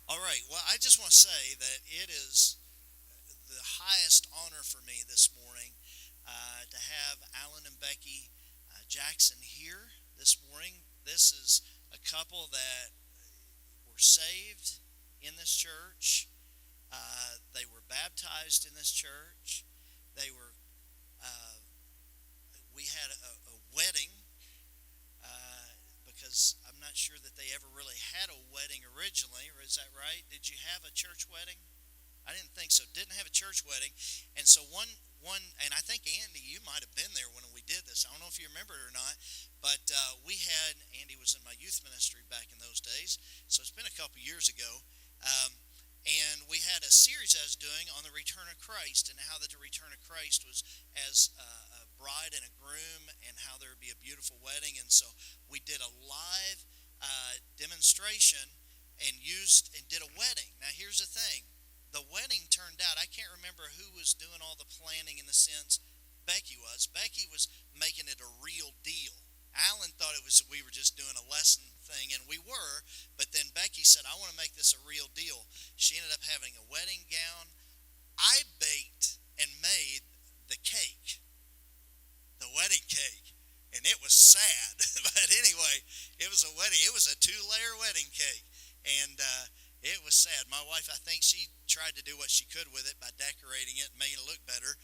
All right. Well, I just want to say that it is the highest honor for me this morning to have Alan and Becky Jackson here this morning. This is a couple that were saved in this church. They were baptized in this church. They were. Uh, we had a wedding because I'm not sure that they ever really had a wedding originally, or is that right? Did you have a church wedding? I didn't think so. Didn't have a church wedding, and so and I think Andy, you might have been there when we did this. I don't know if you remember it or not, but we had Andy was in my youth ministry back in those days, so it's been a couple years ago. Um, and we had a series I was doing on the return of Christ and how that the return of Christ was as a bride and a groom and how there would be a beautiful wedding. And so we did a live demonstration and did a wedding. Now here's the thing. The wedding turned out, I can't remember who was doing all the planning in the sense. Becky was. Becky was making it a real deal. Alan thought we were just doing a lesson thing, and we were, but then Becky said, I want to make this a real deal. She ended up having a wedding gown. I baked and made the cake, the wedding cake, and it was sad. But anyway, it was a wedding. It was a 2-layer wedding cake, and it was sad. My wife, I think she tried to do what she could with it by decorating it and making it look better.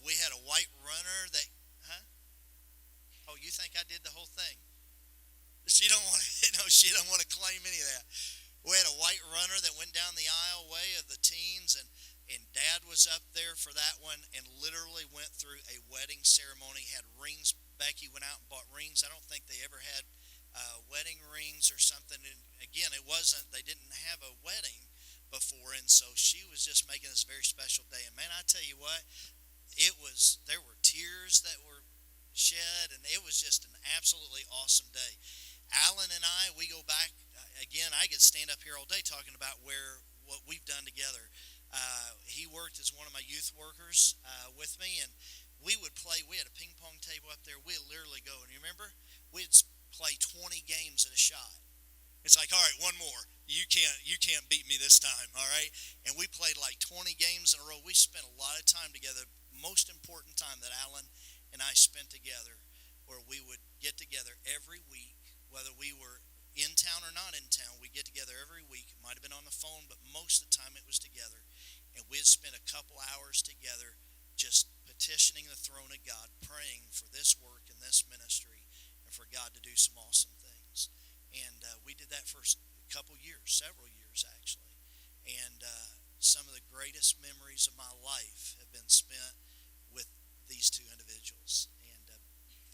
We had a white runner that, huh? Oh, you think I did the whole thing? She don't want to, she don't want to claim any of that. We had a white runner that went down the aisle way of the teens, and Dad was up there for that one, and literally went through a wedding ceremony. Had rings. Becky went out and bought rings. I don't think they ever had wedding rings or something. And again, it wasn't. They didn't have a wedding before, and so she was just making this very special day. And man, I tell you what, it was. There were tears that were shed, and it was just an absolutely awesome day. Alan and I, we go back again. I could stand up here all day talking about what we've done together. He worked as one of my youth workers with me, and we would play. We had a ping pong table up there. We'd literally go, and you remember, we'd play 20 games at a shot. It's like, all right, one more. You can't beat me this time, all right? And we played like 20 games in a row. We spent a lot of time together. Most important time that Alan and I spent together, where we would get together every week, whether we were in town or not in town. We'd get together every week. It might have been on the phone, but most of the time it was together. And we'd spend a couple hours together just petitioning the throne of God, praying for this work and this ministry, and for God to do some awesome things. And we did that for a couple years, several years actually. And some of the greatest memories of my life have been spent with these two individuals, and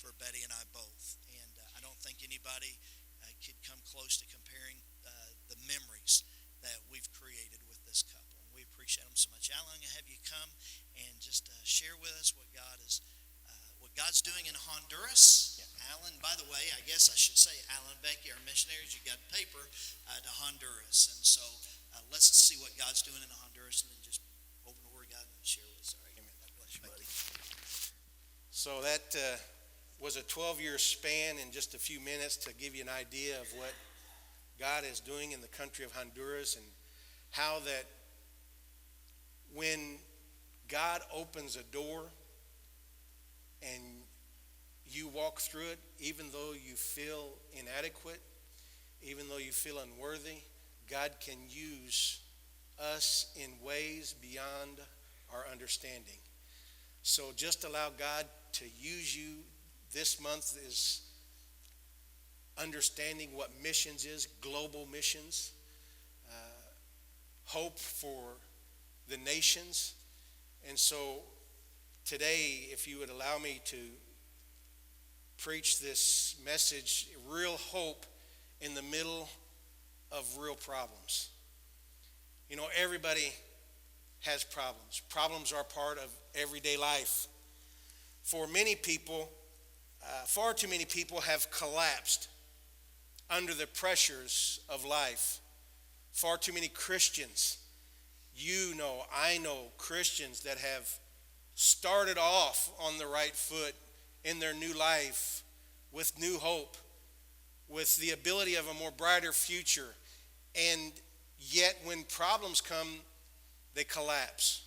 for Betty and I both. And I don't think anybody could come close to comparing the memories that we've created with this couple. And we appreciate them so much. Alan, I'm going to have you come and just share with us what God's doing in Honduras. Yeah. Alan, by the way, I guess I should say Alan and Becky are missionaries. You got paper to Honduras, and so let's see what God's doing in Honduras, and then just open the Word of God and share with us. All right. Amen. God bless you, buddy. So that was a 12-year span in just a few minutes to give you an idea of what God is doing in the country of Honduras, and how that when God opens a door and you walk through it, even though you feel inadequate, even though you feel unworthy, God can use us in ways beyond our understanding. So just allow God to use you. This month is understanding what missions is, global missions, hope for the nations. And so today, if you would allow me to preach this message, real hope in the middle of real problems. You know, everybody has problems. Problems are part of everyday life. For many people, far too many people have collapsed under the pressures of life. Far too many Christians, I know Christians that have started off on the right foot in their new life with new hope, with the ability of a more brighter future, and Yet when problems come, they collapse.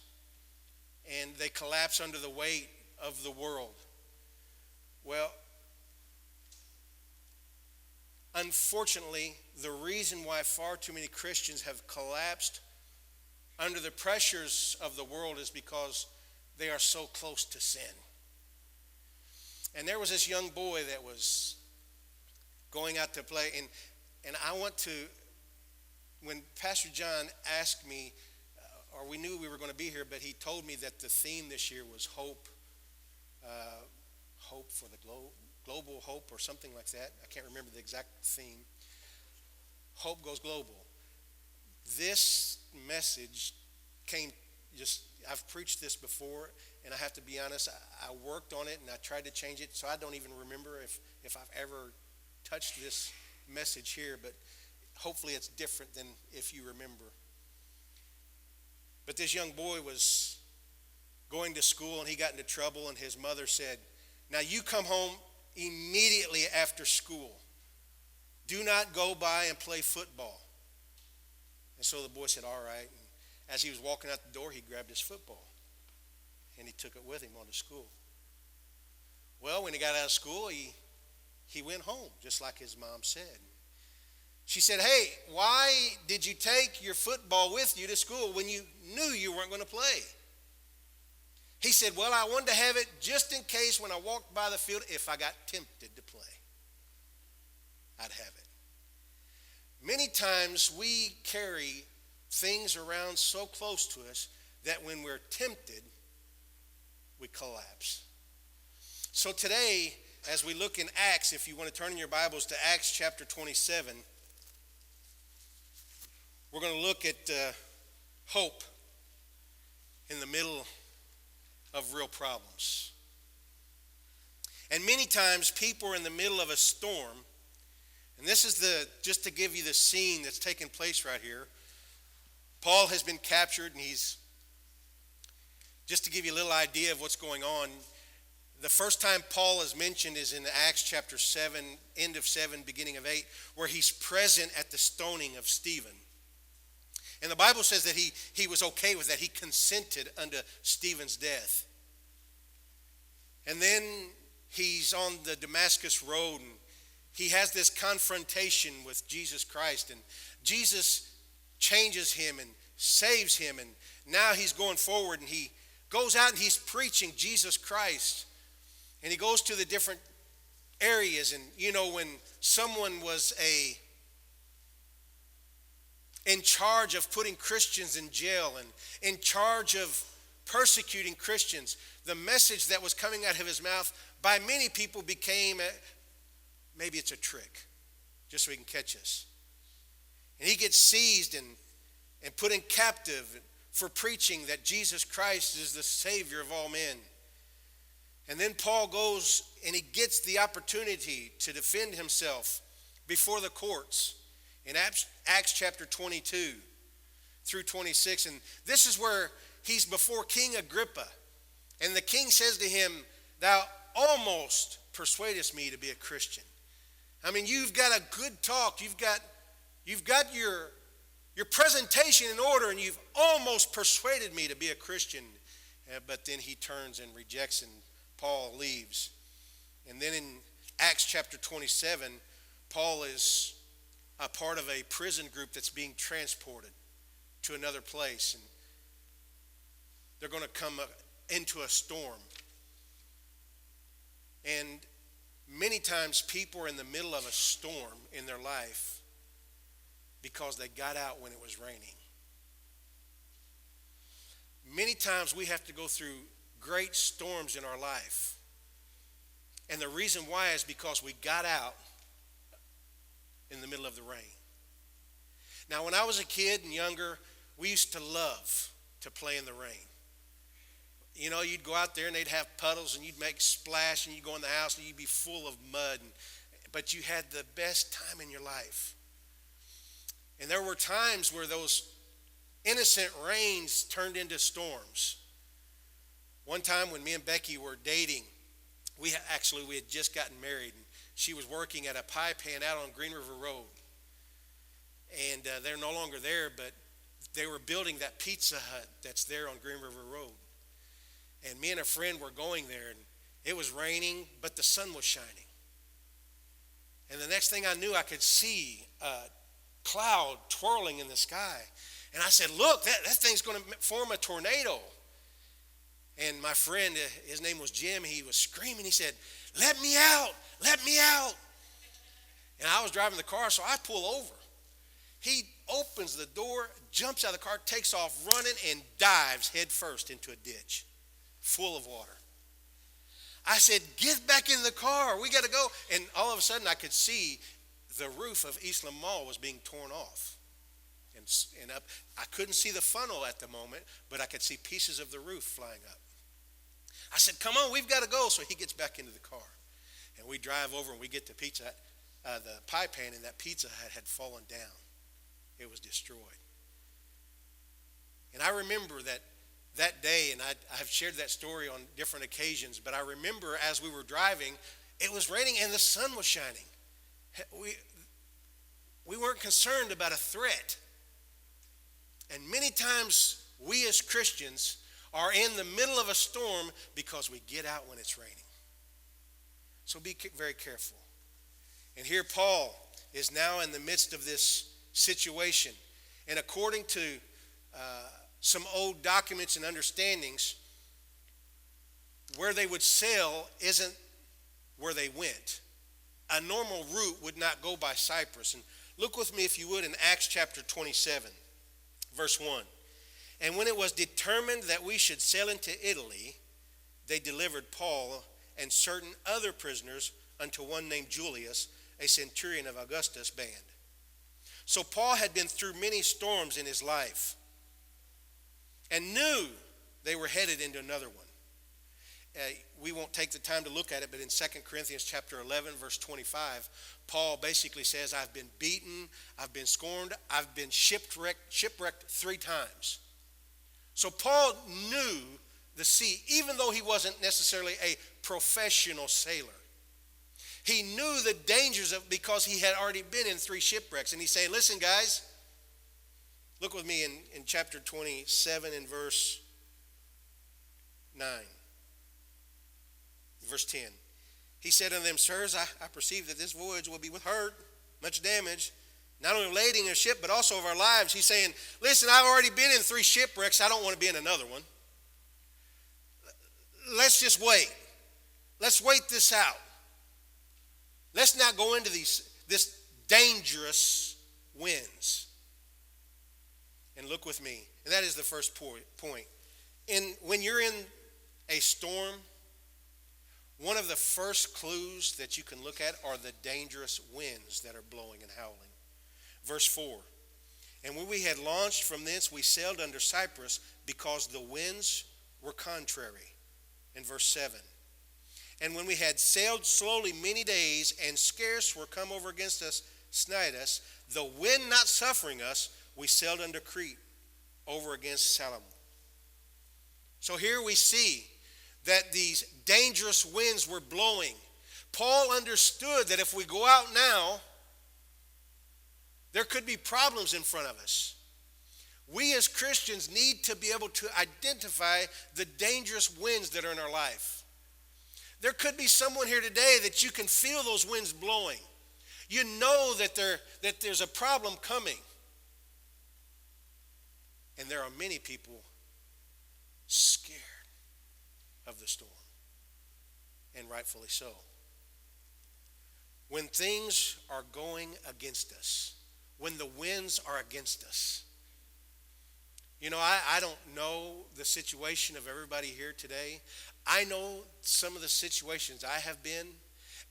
And they collapse under the weight of the world. Well, unfortunately, the reason why far too many Christians have collapsed under the pressures of the world is because they are so close to sin. And there was this young boy that was going out to play, and I want to, when Pastor John asked me, or we knew we were going to be here, but he told me that the theme this year was hope, hope for the global hope or something like that. I can't remember the exact theme. Hope goes global. This message came I've preached this before, and I have to be honest, I worked on it and I tried to change it, so I don't even remember if I've ever touched this message here, but hopefully it's different than if you remember. But this young boy was going to school and he got into trouble, and his mother said, "Now you come home immediately after school. Do not go by and play football." And so the boy said, "All right." And as he was walking out the door, he grabbed his football and he took it with him on to school. Well, when he got out of school, he went home, just like his mom said. She said, "Hey, why did you take your football with you to school when you knew you weren't going to play?" He said, "Well, I wanted to have it just in case when I walked by the field, if I got tempted to play, I'd have it." Many times we carry things around so close to us that when we're tempted, we collapse. So today, as we look in Acts, if you want to turn in your Bibles to Acts chapter 27, we're going to look at hope in the middle of real problems. And many times people are in the middle of a storm, and this is just to give you the scene that's taking place right here. Paul has been captured, and just to give you a little idea of what's going on, the first time Paul is mentioned is in Acts chapter 7, end of 7, beginning of 8, where he's present at the stoning of Stephen. And the Bible says that he was okay with that. He consented unto Stephen's death. And then he's on the Damascus road, and he has this confrontation with Jesus Christ. And Jesus changes him and saves him. And now he's going forward, and he goes out and he's preaching Jesus Christ. And he goes to the different areas. And you know, when someone was in charge of putting Christians in jail and in charge of persecuting Christians, the message that was coming out of his mouth by many people became, maybe it's a trick, just so he can catch us. And he gets seized and put in captive for preaching that Jesus Christ is the Savior of all men. And then Paul goes and he gets the opportunity to defend himself before the courts in Acts chapter 22 through 26. And this is where he's before King Agrippa. And the king says to him, "Thou almost persuadest me to be a Christian." I mean, you've got a good talk. You've got your presentation in order, and you've almost persuaded me to be a Christian. But then he turns and rejects, and Paul leaves. And then in Acts chapter 27, Paul is a part of a prison group that's being transported to another place. And they're going to come into a storm. And many times people are in the middle of a storm in their life because they got out when it was raining. Many times we have to go through great storms in our life. And the reason why is because we got out in the middle of the rain. Now, when I was a kid and younger, we used to love to play in the rain. You know, you'd go out there and they'd have puddles and you'd make splash, and you'd go in the house and you'd be full of mud. But you had the best time in your life. And there were times where those innocent rains turned into storms. One time when me and Becky were dating, we had just gotten married, and she was working at a pie pan out on Green River Road. and they're no longer there, but they were building that Pizza Hut that's there on Green River Road. And me and a friend were going there, and it was raining, but the sun was shining. And the next thing I knew, I could see a cloud twirling in the sky. And I said, look, that thing's going to form a tornado. And my friend, his name was Jim, he was screaming. He said, let me out, let me out. And I was driving the car, so I pull over. He opens the door, jumps out of the car, takes off running, and dives head first into a ditch full of water. I said, get back in the car. We got to go. And all of a sudden, I could see the roof of Eastland Mall was being torn off. And up. I couldn't see the funnel at the moment, but I could see pieces of the roof flying up. I said, come on, we've got to go. So he gets back into the car. And we drive over, and we get to Pizza Hut, the pie pan in that Pizza Hut had fallen down. It was destroyed. And I remember that day, and I've shared that story on different occasions, but I remember as we were driving, it was raining and the sun was shining. We weren't concerned about a threat. And many times we as Christians are in the middle of a storm because we get out when it's raining. So be very careful. And here Paul is now in the midst of this situation. And according to some old documents and understandings, where they would sail isn't where they went. A normal route would not go by Cyprus. And look with me, if you would, in Acts chapter 27, verse 1. And when it was determined that we should sail into Italy, they delivered Paul and certain other prisoners unto one named Julius, a centurion of Augustus' band. So Paul had been through many storms in his life and knew they were headed into another one. We won't take the time to look at it, but in 2 Corinthians chapter 11, verse 25, Paul basically says, I've been beaten, I've been scorned, I've been shipwrecked 3 times. So Paul knew the sea, even though he wasn't necessarily a professional sailor. He knew the dangers of, because he had already been in 3 shipwrecks. And he's saying, listen, guys, look with me in chapter 27 and verse 9. Verse 10. He said unto them, sirs, I perceive that this voyage will be with hurt, much damage, not only of lading a ship, but also of our lives. He's saying, listen, I've already been in 3 shipwrecks. I don't want to be in another one. Let's just wait. Let's wait this out. Let's not go into this dangerous winds. And look with me. And that is the first point. When you're in a storm, one of the first clues that you can look at are the dangerous winds that are blowing and howling. Verse 4. And when we had launched from thence, we sailed under Cyprus because the winds were contrary. In verse 7. And when we had sailed slowly many days and scarce were come over against us, Cnidus, the wind not suffering us, we sailed under Crete over against Salem. So here we see that these dangerous winds were blowing. Paul understood that if we go out now, there could be problems in front of us. We as Christians need to be able to identify the dangerous winds that are in our life. There could be someone here today that you can feel those winds blowing. You know that there's a problem coming. And there are many people scared of the storm. And rightfully so. When things are going against us, when the winds are against us. You know, I don't know the situation of everybody here today. I know some of the situations I have been,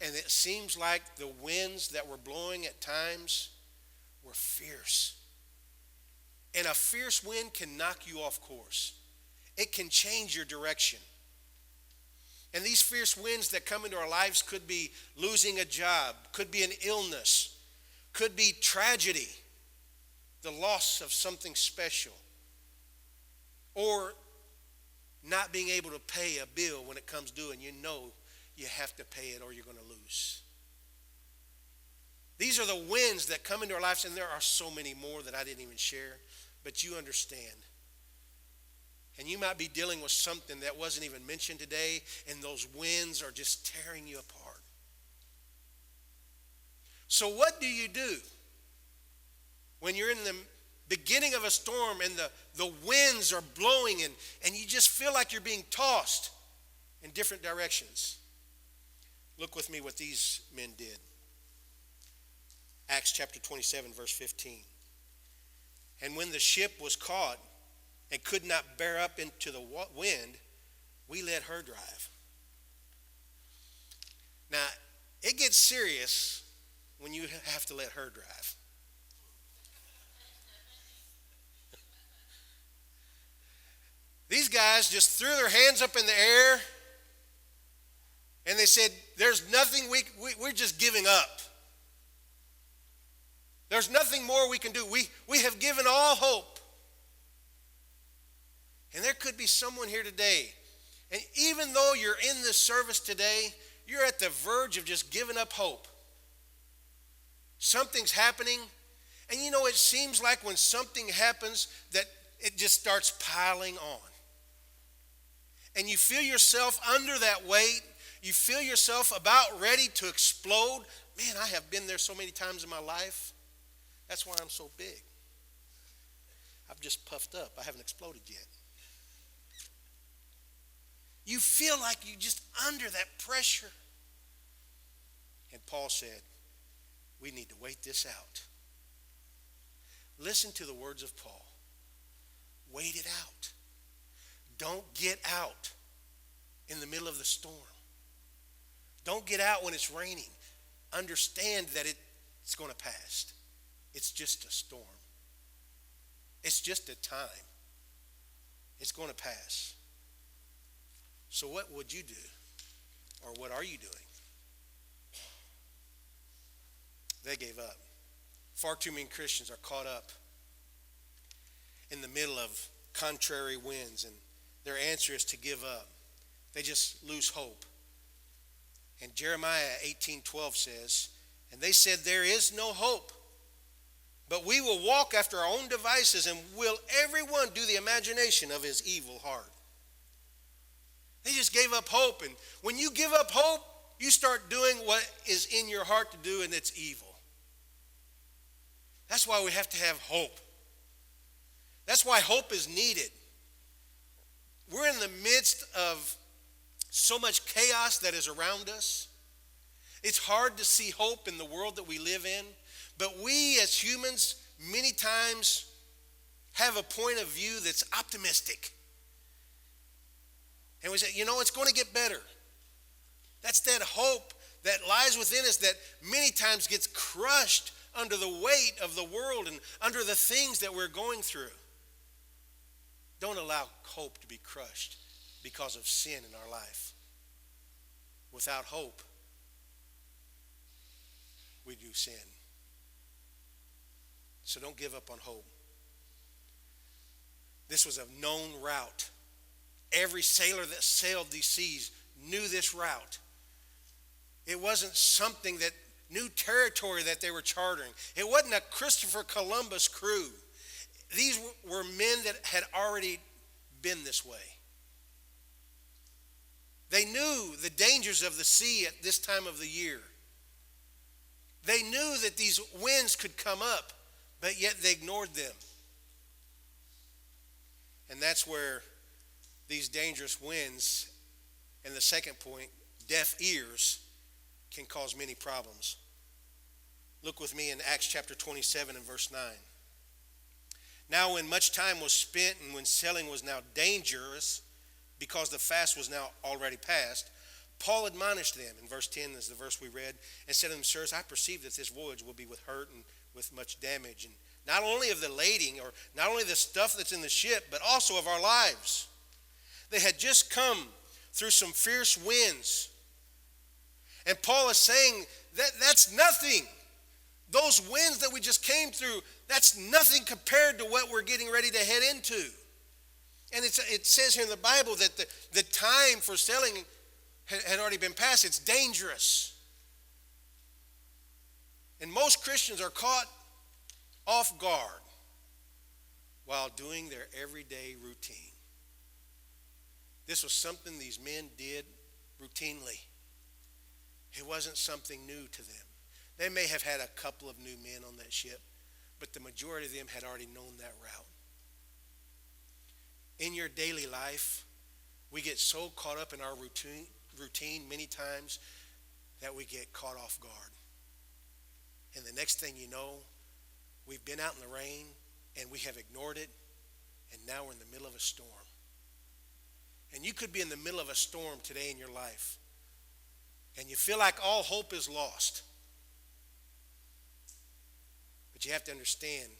and it seems like the winds that were blowing at times were fierce. And a fierce wind can knock you off course. It can change your direction. And these fierce winds that come into our lives could be losing a job, could be an illness, could be tragedy, the loss of something special, or not being able to pay a bill when it comes due and you know you have to pay it or you're going to lose. These are the winds that come into our lives, and there are so many more that I didn't even share, but you understand. And you might be dealing with something that wasn't even mentioned today, and those winds are just tearing you apart. So what do you do when you're in the beginning of a storm and the winds are blowing and you just feel like you're being tossed in different directions? Look with me what these men did. Acts chapter 27, verse 15. And when the ship was caught and could not bear up into the wind, we let her drive. Now, it gets serious when you have to let her drive. These guys just threw their hands up in the air and they said, there's nothing we're just giving up. There's nothing more we can do. We have given all hope. And there could be someone here today, and even though you're in this service today, you're at the verge of just giving up hope. Something's happening, and you know, it seems like when something happens that it just starts piling on. And you feel yourself under that weight. You feel yourself about ready to explode. Man, I have been there so many times in my life. That's why I'm so big. I've just puffed up. I haven't exploded yet. You feel like you're just under that pressure. And Paul said, we need to wait this out. Listen to the words of Paul. Wait it out. Don't get out in the middle of the storm. Don't get out when it's raining. Understand that it's going to pass. It's just a storm. It's just a time. It's going to pass. So what would you do? Or what are you doing? They gave up. Far too many Christians are caught up in the middle of contrary winds, and their answer is to give up. They just lose hope. And Jeremiah 18:12 says, and they said, there is no hope, but we will walk after our own devices, and will everyone do the imagination of his evil heart. They just gave up hope. And when you give up hope, you start doing what is in your heart to do, and it's evil. That's why we have to have hope. That's why hope is needed. We're in the midst of so much chaos that is around us. It's hard to see hope in the world that we live in. But we as humans many times have a point of view that's optimistic. And we say, you know, it's going to get better. That's that hope that lies within us that many times gets crushed under the weight of the world and under the things that we're going through. Don't allow hope to be crushed because of sin in our life. Without hope, we do sin. So don't give up on hope. This was a known route. Every sailor that sailed these seas knew this route. It wasn't something that new territory that they were chartering. It wasn't a Christopher Columbus crew. These were men that had already been this way. They knew the dangers of the sea at this time of the year. They knew that these winds could come up, but yet they ignored them. And that's where these dangerous winds, and the second point, deaf ears, can cause many problems. Look with me in Acts chapter 27 and verse 9. Now when much time was spent and when sailing was now dangerous, because the fast was now already past, Paul admonished them, in verse 10 is the verse we read, and said to them, sirs, I perceive that this voyage will be with hurt and with much damage, and not only of the lading, or not only the stuff that's in the ship, but also of our lives. They had just come through some fierce winds. And Paul is saying that that's nothing. Those winds that we just came through, that's nothing compared to what we're getting ready to head into. And it says here in the Bible that the time for sailing had already been passed. It's dangerous. And most Christians are caught off guard while doing their everyday routine. This was something these men did routinely. It wasn't something new to them. They may have had a couple of new men on that ship, but the majority of them had already known that route. In your daily life, we get so caught up in our routine many times that we get caught off guard. And the next thing you know, we've been out in the rain and we have ignored it, and now we're in the middle of a storm. And you could be in the middle of a storm today in your life, and you feel like all hope is lost. But you have to understand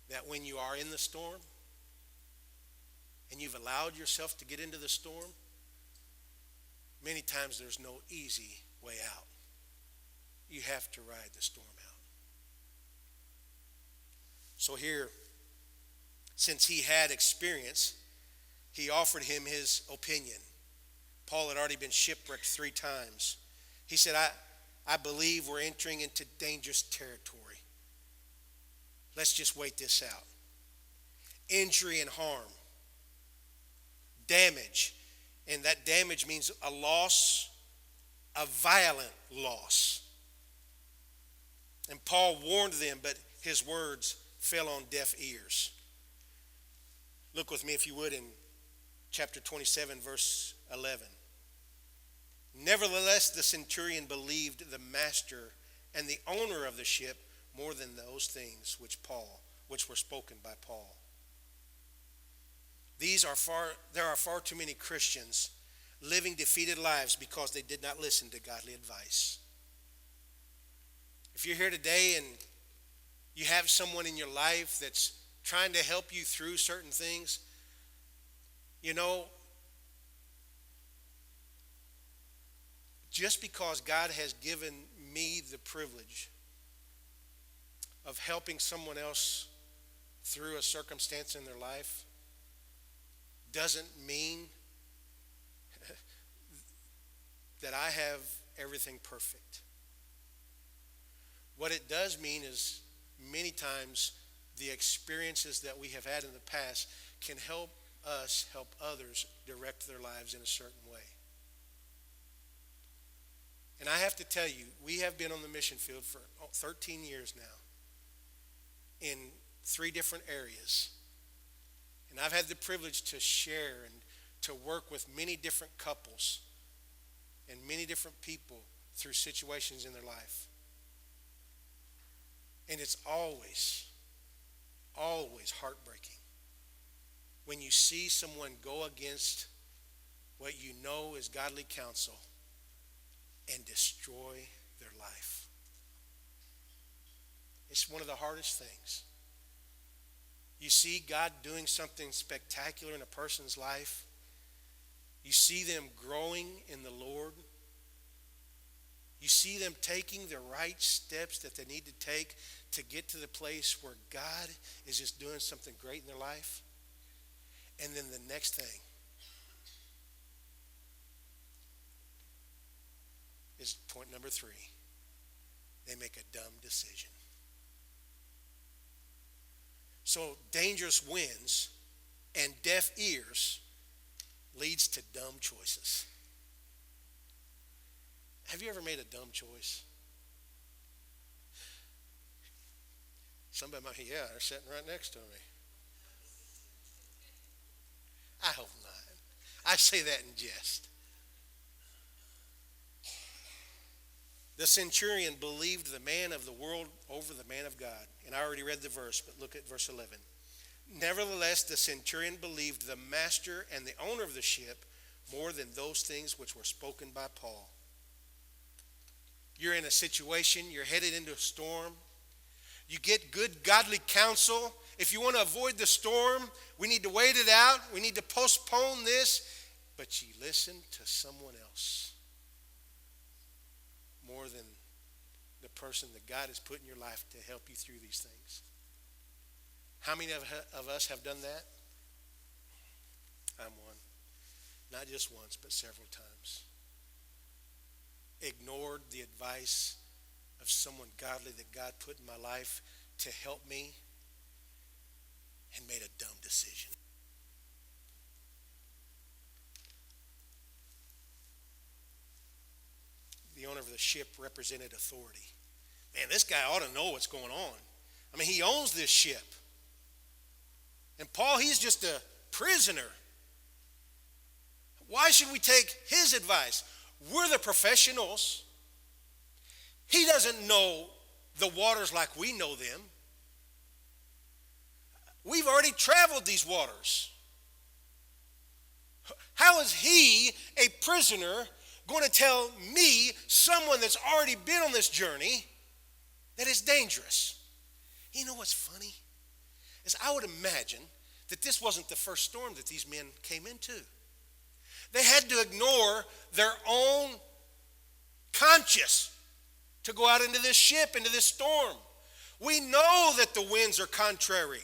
that when you are in the storm and you've allowed yourself to get into the storm, many times there's no easy way out. You have to ride the storm out. So here, since he had experience, he offered him his opinion. Paul had already been shipwrecked 3 times. He said, I believe we're entering into dangerous territory. Let's just wait this out. Injury and harm. Damage. And that damage means a loss, a violent loss. And Paul warned them, but his words fell on deaf ears. Look with me, if you would, in chapter 27, verse 11. Nevertheless, the centurion believed the master and the owner of the ship more than those things which were spoken by Paul. There are far too many Christians living defeated lives because they did not listen to godly advice. If you're here today and you have someone in your life that's trying to help you through certain things, you know, just because God has given me the privilege of helping someone else through a circumstance in their life doesn't mean that I have everything perfect. What it does mean is many times the experiences that we have had in the past can help us help others direct their lives in a certain way. And I have to tell you, we have been on the mission field for 13 years now in 3 different areas. And I've had the privilege to share and to work with many different couples and many different people through situations in their life. And it's always heartbreaking when you see someone go against what you know is godly counsel and destroy their life. It's one of the hardest things. You see God doing something spectacular in a person's life. You see them growing in the Lord. You see them taking the right steps that they need to take to get to the place where God is just doing something great in their life. And then the next thing is point number 3. They make a dumb decision. So dangerous winds and deaf ears leads to dumb choices. Have you ever made a dumb choice? Somebody might, yeah, they're sitting right next to me. I hope not. I say that in jest. The centurion believed the man of the world over the man of God. And I already read the verse, but look at verse 11. Nevertheless, the centurion believed the master and the owner of the ship more than those things which were spoken by Paul. You're in a situation, you're headed into a storm. You get good godly counsel. If you want to avoid the storm, we need to wait it out. We need to postpone this. But you listen to someone else more than the person that God has put in your life to help you through these things. How many of us have done that? I'm one. Not just once, but several times. Ignored the advice of someone godly that God put in my life to help me and made a dumb decision. The owner of the ship represented authority. Man, this guy ought to know what's going on. I mean, he owns this ship. And Paul, he's just a prisoner. Why should we take his advice? We're the professionals. He doesn't know the waters like we know them. We've already traveled these waters. How is he, a prisoner, going to tell me, someone that's already been on this journey, that it's dangerous? You know what's funny? Is I would imagine that this wasn't the first storm that these men came into. They had to ignore their own conscience to go out into this ship, into this storm. We know that the winds are contrary.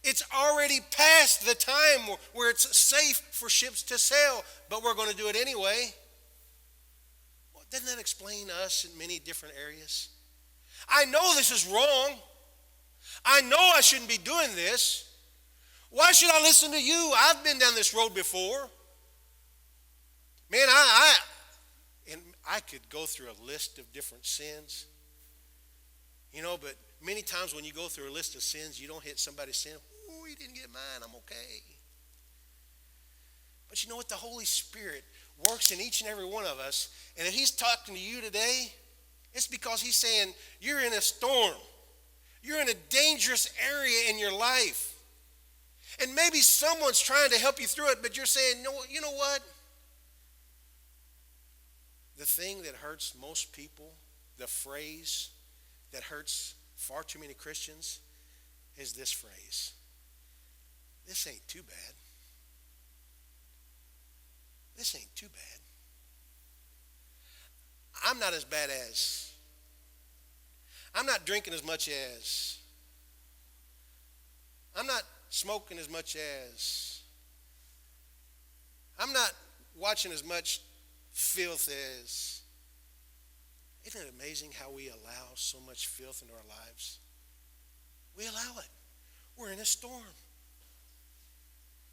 It's already past the time where it's safe for ships to sail, but we're going to do it anyway. Well, doesn't that explain us in many different areas? I know this is wrong. I know I shouldn't be doing this. Why should I listen to you? I've been down this road before. Man, I could go through a list of different sins. You know, but many times when you go through a list of sins, you don't hit somebody's sin. Oh, he didn't get mine. I'm okay. But you know what? The Holy Spirit works in each and every one of us. And if he's talking to you today, it's because he's saying you're in a storm. You're in a dangerous area in your life. And maybe someone's trying to help you through it, but you're saying, no, you know what? The thing that hurts most people, the phrase that hurts far too many Christians, is this phrase: this ain't too bad. This ain't too bad. I'm not as bad as. I'm not drinking as much as. I'm not smoking as much as. I'm not watching as much filth as. Isn't it amazing how we allow so much filth into our lives? We allow it. We're in a storm.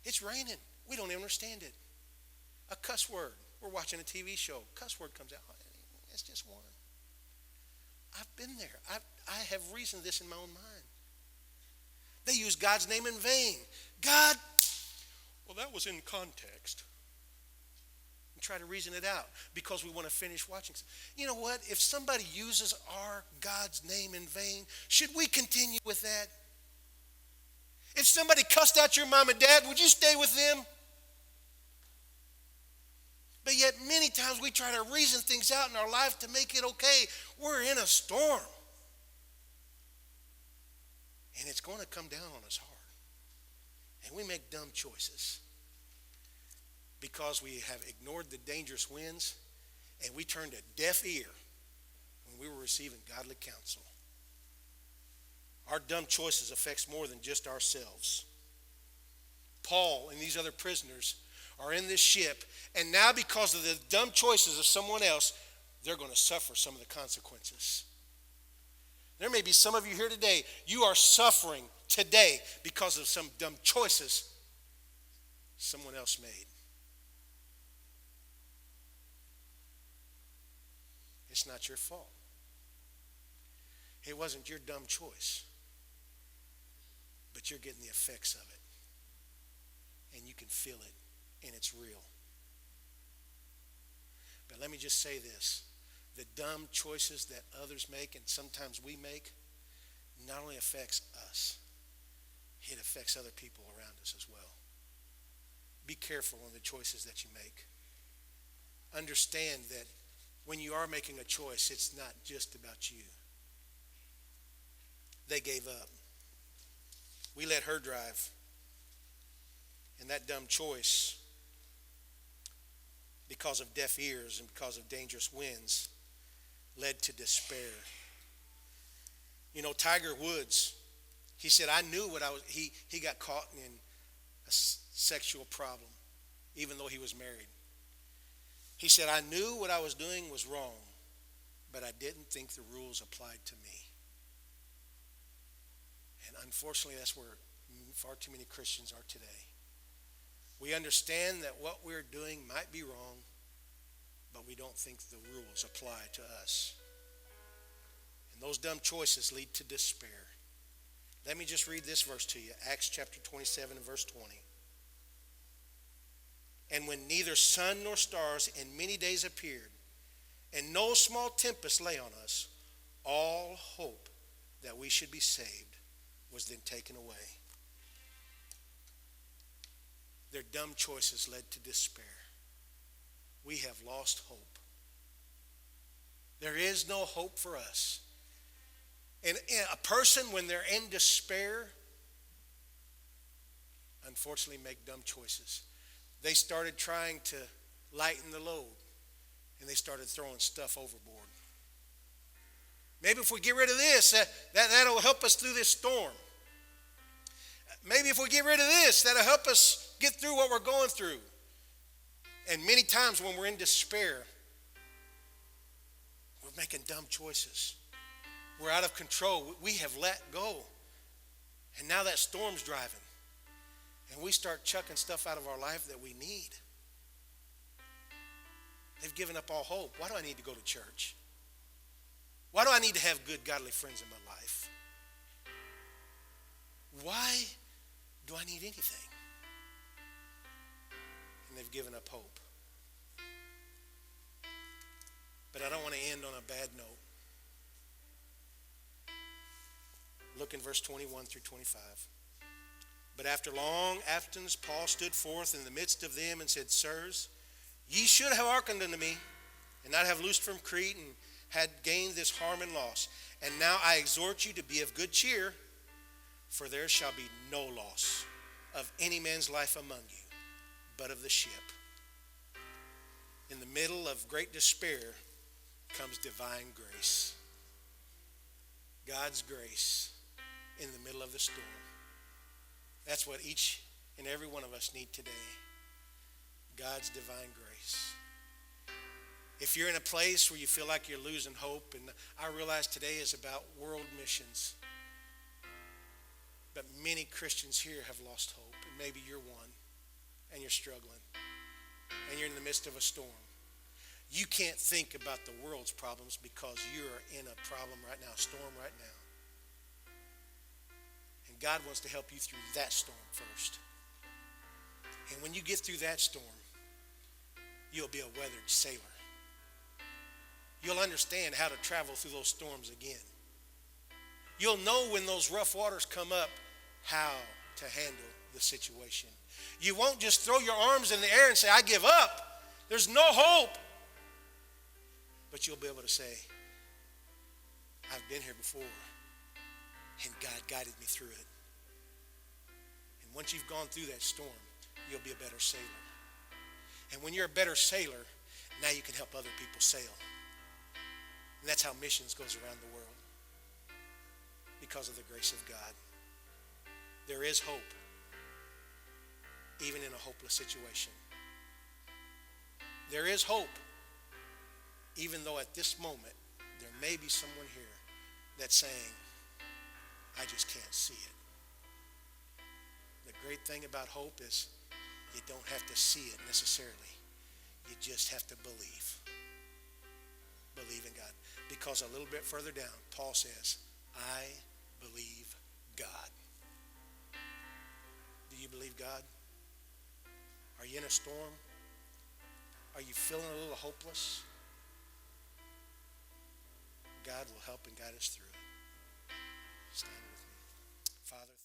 It's raining. We don't even understand it. A cuss word. We're watching a TV show. Cuss word comes out. It's just one. I've been there. I have reasoned this in my own mind. They use God's name in vain. God, well, that was in context. And try to reason it out because we want to finish watching. You know what? If somebody uses our God's name in vain, should we continue with that? If somebody cussed out your mom and dad, would you stay with them? But yet many times we try to reason things out in our life to make it okay. We're in a storm. And it's going to come down on us hard. And we make dumb choices because we have ignored the dangerous winds and we turned a deaf ear when we were receiving godly counsel. Our dumb choices affects more than just ourselves. Paul and these other prisoners are in this ship, and now because of the dumb choices of someone else, they're going to suffer some of the consequences. There may be some of you here today, you are suffering today because of some dumb choices someone else made. It's not your fault. It wasn't your dumb choice, but you're getting the effects of it, and you can feel it. And it's real. But let me just say this. The dumb choices that others make and sometimes we make not only affects us, it affects other people around us as well. Be careful on the choices that you make. Understand that when you are making a choice, it's not just about you. They gave up. We let her drive. And that dumb choice, because of deaf ears and because of dangerous winds, led to despair. You know, Tiger Woods, he said, I knew what I was, he got caught in a sexual problem, even though he was married. He said, I knew what I was doing was wrong, but I didn't think the rules applied to me. And unfortunately, that's where far too many Christians are today. We understand that what we're doing might be wrong, but we don't think the rules apply to us. And those dumb choices lead to despair. Let me just read this verse to you. Acts chapter 27 and verse 20. And when neither sun nor stars in many days appeared, and no small tempest lay on us, all hope that we should be saved was then taken away. Their dumb choices led to despair. We have lost hope. There is no hope for us. And a person, when they're in despair, unfortunately make dumb choices. They started trying to lighten the load, and they started throwing stuff overboard. Maybe if we get rid of this, that'll help us through this storm. Maybe if we get rid of this, that'll help us get through what we're going through. And many times when we're in despair, we're making dumb choices. We're out of control. We have let go. And now that storm's driving. And we start chucking stuff out of our life that we need. They've given up all hope. Why do I need to go to church? Why do I need to have good, godly friends in my life? Why do I need anything? And they've given up hope. But I don't want to end on a bad note. Look in verse 21 through 25. But after long absence, Paul stood forth in the midst of them and said, Sirs, ye should have hearkened unto me, and not have loosed from Crete, and had gained this harm and loss. And now I exhort you to be of good cheer, for there shall be no loss of any man's life among you, but of the ship. In the middle of great despair comes divine grace. God's grace in the middle of the storm. That's what each and every one of us need today. God's divine grace. If you're in a place where you feel like you're losing hope, and I realize today is about world missions, but many Christians here have lost hope, and maybe you're one, and you're struggling, and you're in the midst of a storm. You can't think about the world's problems because you're in a problem right now, a storm right now. And God wants to help you through that storm first. And when you get through that storm, you'll be a weathered sailor. You'll understand how to travel through those storms again. You'll know when those rough waters come up how to handle the situation. You won't just throw your arms in the air and say, I give up. There's no hope. But you'll be able to say, I've been here before, and God guided me through it. And once you've gone through that storm, you'll be a better sailor. And when you're a better sailor, now you can help other people sail. And that's how missions goes around the world, because of the grace of God. There is hope, even in a hopeless situation. There is hope, even though at this moment, there may be someone here that's saying, I just can't see it. The great thing about hope is you don't have to see it necessarily. You just have to believe. Believe in God. Because a little bit further down, Paul says, I believe God. Do you believe God? Are you in a storm? Are you feeling a little hopeless? God will help and guide us through it. Stand with me. Father.